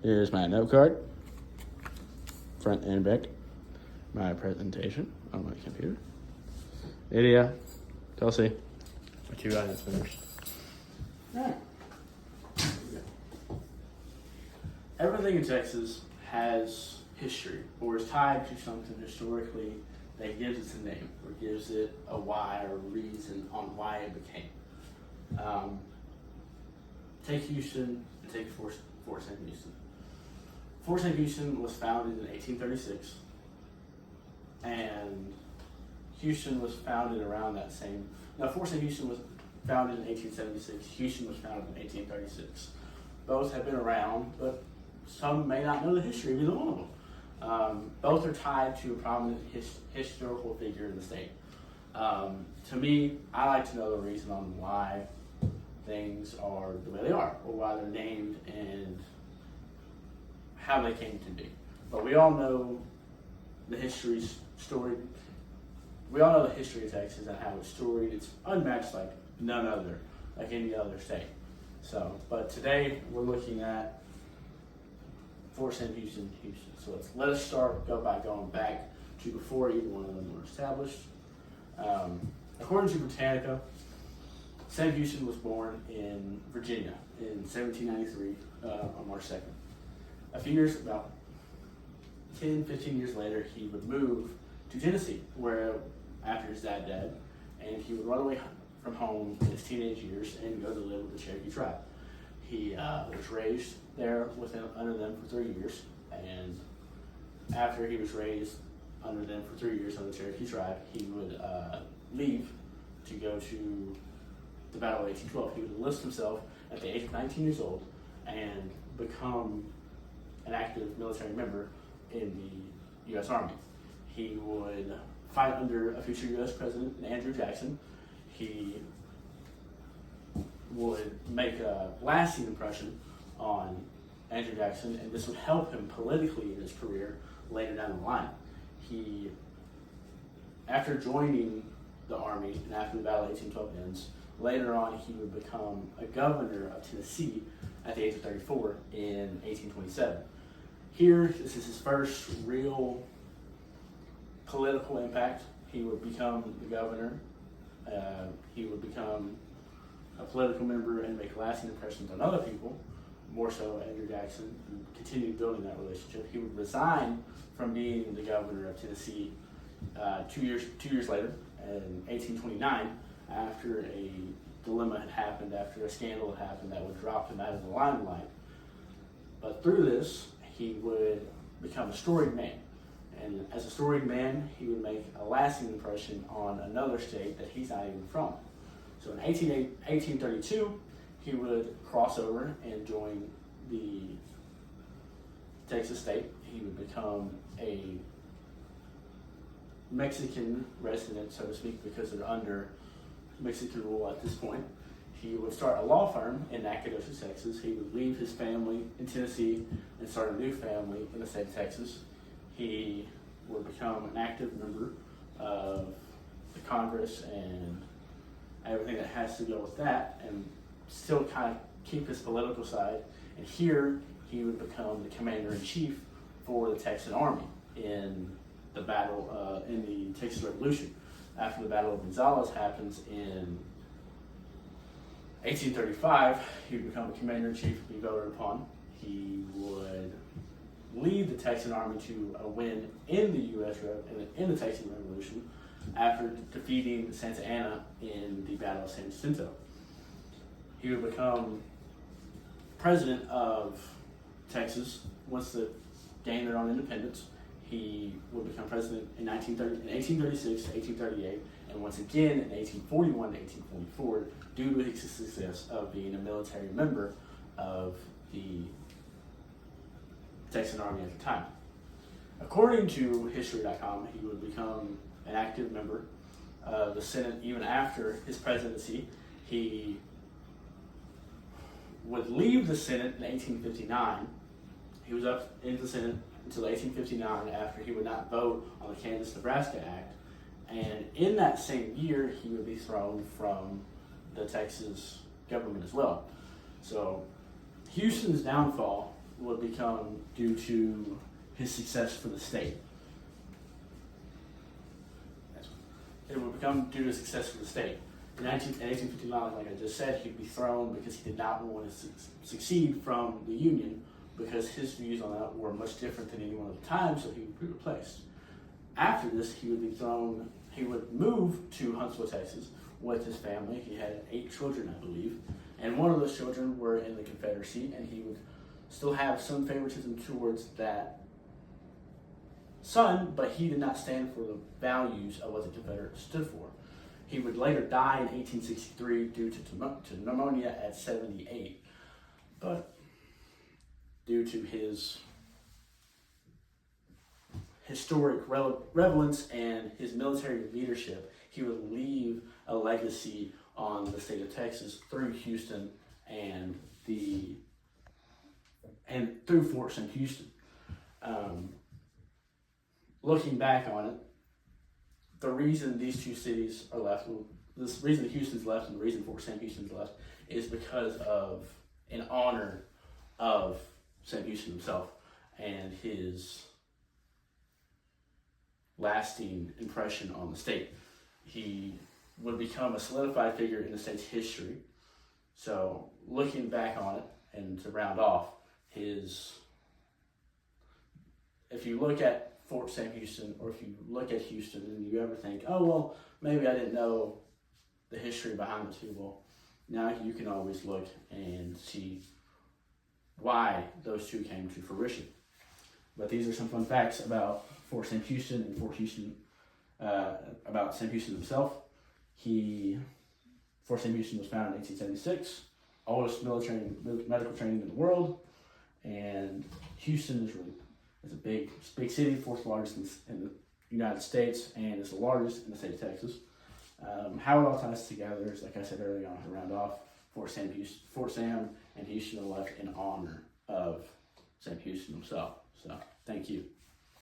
Here's my note card, front and back. My presentation on my computer. Lydia, Kelsey, my two guidance members. All right. Everything in Texas has history or is tied to something historically that gives it a name or gives it a why or a reason on why it became. Take Houston and take Fort Sam Houston. Fort Sam Houston was founded in 1836, and Houston was founded around that same. Now, Fort Sam Houston was founded in 1876. Houston was founded in 1836. Both have been around, but some may not know the history of either one of them. Both are tied to a prominent historical figure in the state. To me, I like to know the reason on why things are the way they are, or why they're named and how they came to be. But we all know the story. We all know the history of Texas and how it's storied. It's unmatched like none other, like any other state. So, but today we're looking at Fort Sam Houston. So let us go by going back to before either one of them were established. According to Britannica, Sam Houston was born in Virginia in 1793 on March 2nd. A few years, about 10, 15 years later, he would move to Tennessee, where after his dad died, and he would run away from home in his teenage years and go to live with the Cherokee tribe. He was raised there under them for 3 years, and after he was raised under them for 3 years under the Cherokee tribe, he would leave to go to the Battle of 1812. He would enlist himself at the age of 19 years old and become an active military member in the U.S. Army. He would fight under a future U.S. President, Andrew Jackson. He would make a lasting impression on Andrew Jackson, and this would help him politically in his career later down the line. After joining the Army and after the Battle of 1812 ends, later on he would become a governor of Tennessee at the age of 34 in 1827. Here, this is his first real political impact. He would become the governor. He would become a political member and make lasting impressions on other people, more so Andrew Jackson, and continued building that relationship. He would resign from being the governor of Tennessee 2 years later, in 1829, after a dilemma had happened, after a scandal had happened that would drop him out of the limelight. But through this, he would become a storied man. And as a storied man, he would make a lasting impression on another state that he's not even from. So in 1832, he would cross over and join the Texas state. He would become a Mexican resident, so to speak, because they're under Mexican rule at this point. He would start a law firm in Nacogdoches, Texas. He would leave his family in Tennessee and start a new family in the state of Texas. He would become an active member of the Congress and everything that has to go with that, and still kind of keep his political side. And here he would become the commander-in-chief for the Texan Army in the battle, in the Texas Revolution. After the Battle of Gonzales happens in 1835, he would become a commander-in-chief, be voted upon. He would lead the Texan Army to a win in the in the Texan Revolution after defeating Santa Anna in the Battle of San Jacinto. He would become president of Texas once they gained their own independence. He would become president in 1836 to 1838, and once again in 1841 to 1844, due to his success of being a military member of the Texan Army at the time. According to History.com, he would become an active member of the Senate even after his presidency. He would leave the Senate in 1859. He was up in the Senate until 1859 after he would not vote on the Kansas-Nebraska Act. And in that same year, he would be thrown from the Texas government as well. So Houston's downfall would become due to his success for the state. It would become due to success for the state. In 1859, like I just said, he'd be thrown because he did not want to succeed from the Union, because his views on that were much different than anyone at the time, so he would be replaced. After this, he would move to Huntsville, Texas with his family. He had 8 children, I believe, and one of those children were in the Confederacy, and he would still have some favoritism towards that son, but he did not stand for the values of what the Confederates stood for. He would later die in 1863 due to pneumonia at 78, but due to his historic relevance and his military leadership, he would leave a legacy on the state of Texas through Houston and through Fort Sam Houston. Looking back on it, the reason these two cities are left, the reason Houston's left and the reason Fort Sam Houston's left, is because of, in honor of Sam Houston himself and his lasting impression on the state. He would become a solidified figure in the state's history. So looking back on it, and to round off, if you look at Fort Sam Houston, or if you look at Houston and you ever think, oh, well, maybe I didn't know the history behind the two, well, now you can always look and see why those two came to fruition. But these are some fun facts about Fort Sam Houston and about Sam Houston himself. Fort Sam Houston was founded in 1876, oldest medical training in the world, and Houston is a big city, 4th largest in the United States, and is the largest in the state of Texas. How it all ties together is, like I said earlier on, to round off, Fort Sam and Houston are left in honor of Sam Houston himself. So, thank you.